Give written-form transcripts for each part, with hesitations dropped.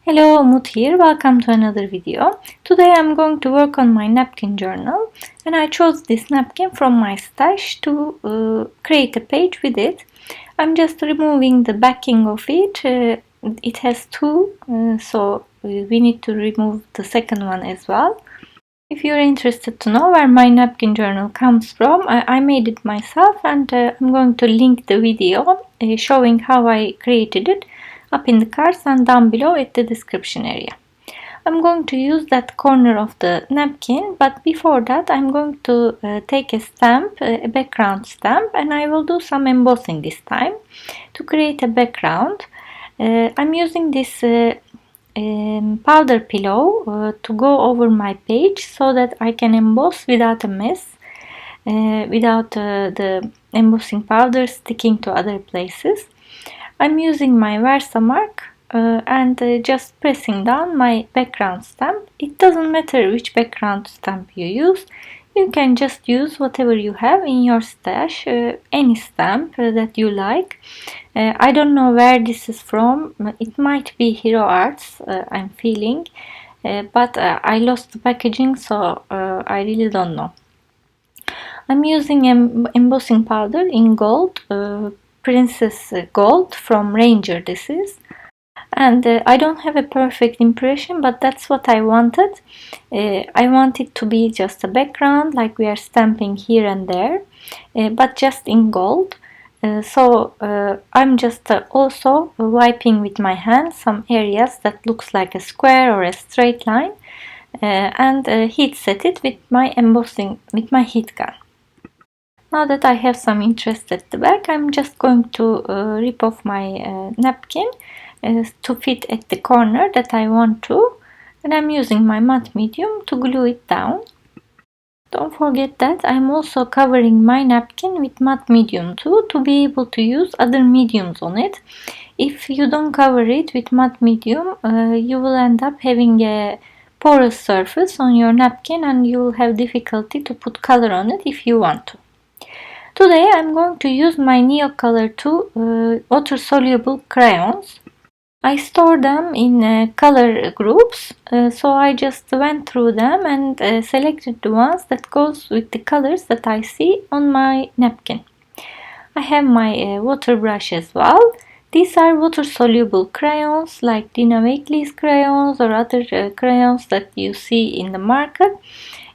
Hello, Umut here. Welcome to another video. Today I'm going to work on my napkin journal, and I chose this napkin from my stash to create a page with it. I'm just removing the backing of it. It has two, so we need to remove the second one as well. If you're interested to know where my napkin journal comes from, I made it myself, and I'm going to link the video showing how I created it up in the cards and down below at the description area. I'm going to use that corner of the napkin, but before that I'm going to take a stamp, a background stamp, and I will do some embossing this time to create a background. I'm using this powder pillow to go over my page so that I can emboss without a mess, without the embossing powder sticking to other places. I'm using my Versamark and just pressing down my background stamp. It doesn't matter which background stamp you use. You can just use whatever you have in your stash, any stamp that you like. I don't know where this is from. It might be Hero Arts, I'm feeling, but I lost the packaging, so I really don't know. I'm using embossing powder in gold, Princess Gold from Ranger this is. And I don't have a perfect impression, but that's what I wanted. I want it to be just a background like we are stamping here and there, but just in gold. So I'm just also wiping with my hand some areas that looks like a square or a straight line, and heat set it with my embossing, with my heat gun. Now that I have some interest at the back, I'm just going to rip off my napkin to fit at the corner that I want to, and I'm using my matte medium to glue it down. Don't forget that I'm also covering my napkin with matte medium too, to be able to use other mediums on it. If you don't cover it with matte medium, you will end up having a porous surface on your napkin and you will have difficulty to put color on it if you want to. Today I'm going to use my Neocolor 2 water-soluble crayons. I store them in color groups, so I just went through them and selected the ones that goes with the colors that I see on my napkin. I have my water brush as well. These are water-soluble crayons like Dina Wakley's crayons or other crayons that you see in the market.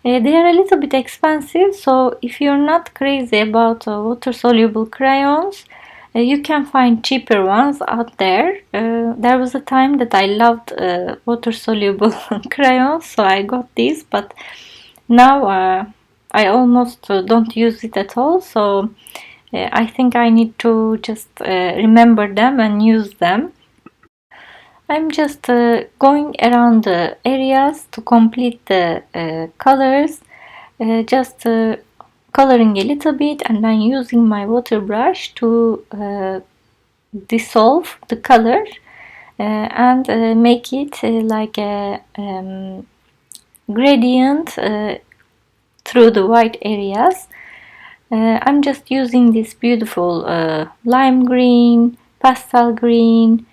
They are a little bit expensive, so if you're not crazy about water-soluble crayons, you can find cheaper ones out there. There was a time that I loved water-soluble crayons, so I got these, but now I almost don't use it at all, so I think I need to just remember them and use them. I'm just going around the areas to complete the colors, just coloring a little bit and then using my water brush to dissolve the color and make it like a gradient through the white areas. I'm just using this beautiful lime green, pastel green,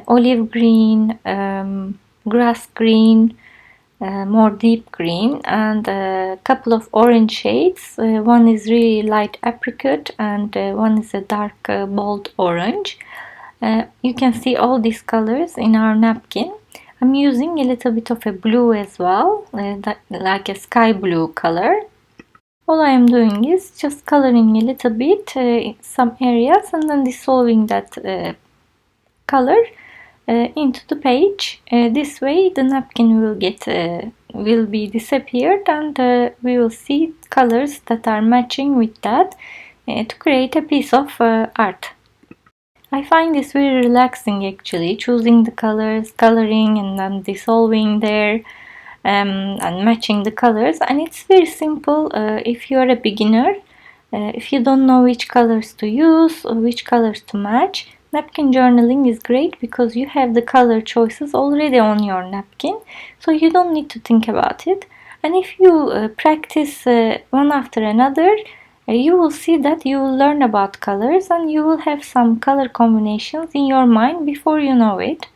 olive green, grass green, more deep green, and a couple of orange shades. One is really light apricot and one is a dark bold orange. You can see all these colors in our napkin. I'm using a little bit of a blue as well, like a sky blue color. All I am doing is just coloring a little bit in some areas and then dissolving that color into the page. This way the napkin will be disappeared and we will see colors that are matching with that to create a piece of art. I find this very relaxing actually, choosing the colors, coloring and then dissolving there and matching the colors, and it's very simple if you are a beginner. If you don't know which colors to use or which colors to match, napkin journaling is great because you have the color choices already on your napkin, so you don't need to think about it. And if you practice one after another, you will see that you will learn about colors and you will have some color combinations in your mind before you know it.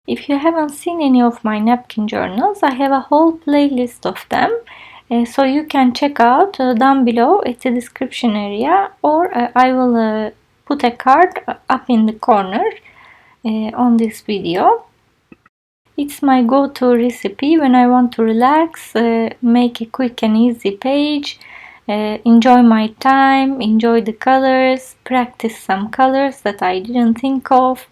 If you haven't seen any of my napkin journals, I have a whole playlist of them. So you can check out down below at the description area, or I will put a card up in the corner on this video. It's my go-to recipe when I want to relax, make a quick and easy page, enjoy my time, enjoy the colors, practice some colors that I didn't think of.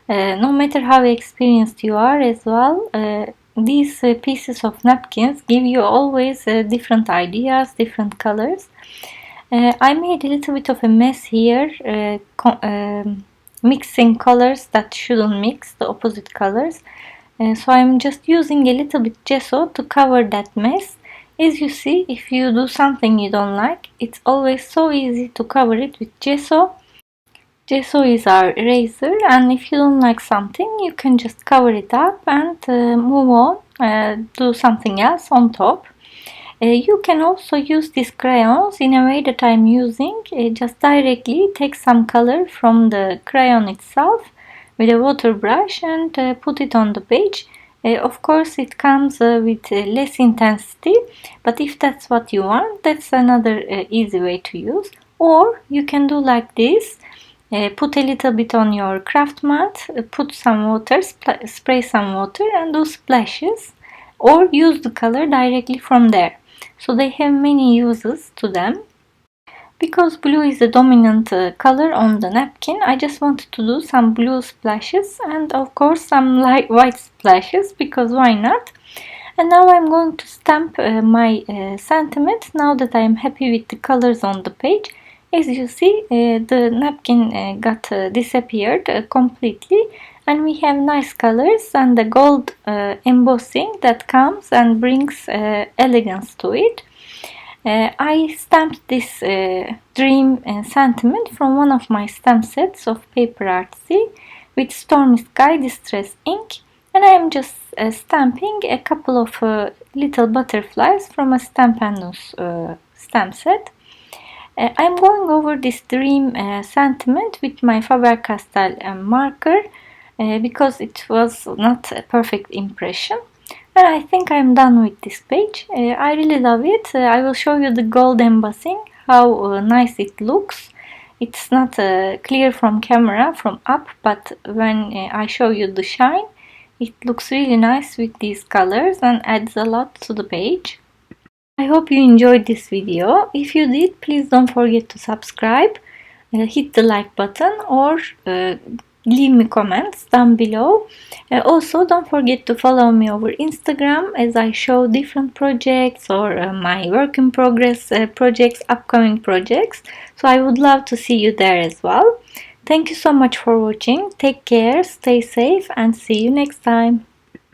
No matter how experienced you are as well, these pieces of napkins give you always different ideas, different colors. I made a little bit of a mess here, mixing colors that shouldn't mix, the opposite colors. So I'm just using a little bit gesso to cover that mess. As you see, if you do something you don't like, it's always so easy to cover it with gesso. Gesso is our eraser, and if you don't like something, you can just cover it up and move on, do something else on top. You can also use these crayons in a way that I'm using. Just directly take some color from the crayon itself with a water brush and put it on the page. Of course, it comes with less intensity, but if that's what you want, that's another easy way to use. Or you can do like this. Put a little bit on your craft mat, put some water, spray some water and do splashes, or use the color directly from there. So they have many uses to them. Because blue is the dominant color on the napkin, I just wanted to do some blue splashes and of course some light white splashes, because why not? And now I'm going to stamp my sentiment now that I'm happy with the colors on the page. As you see, the napkin got disappeared completely, and we have nice colors and the gold embossing that comes and brings elegance to it. I stamped this dream sentiment from one of my stamp sets of Paper Artsy with Stormy Sky Distress ink, and I am just stamping a couple of little butterflies from a Stampandus stamp set. I'm going over this dream sentiment with my Faber-Castell marker because it was not a perfect impression. And I think I'm done with this page. I really love it. I will show you the gold embossing, how nice it looks. It's not clear from camera, from up, but when I show you the shine, it looks really nice with these colors and adds a lot to the page. I hope you enjoyed this video. If you did, please don't forget to subscribe, hit the like button, or leave me comments down below. Also, don't forget to follow me over Instagram as I show different projects or my work in progress projects, upcoming projects. So I would love to see you there as well. Thank you so much for watching. Take care, stay safe, and see you next time.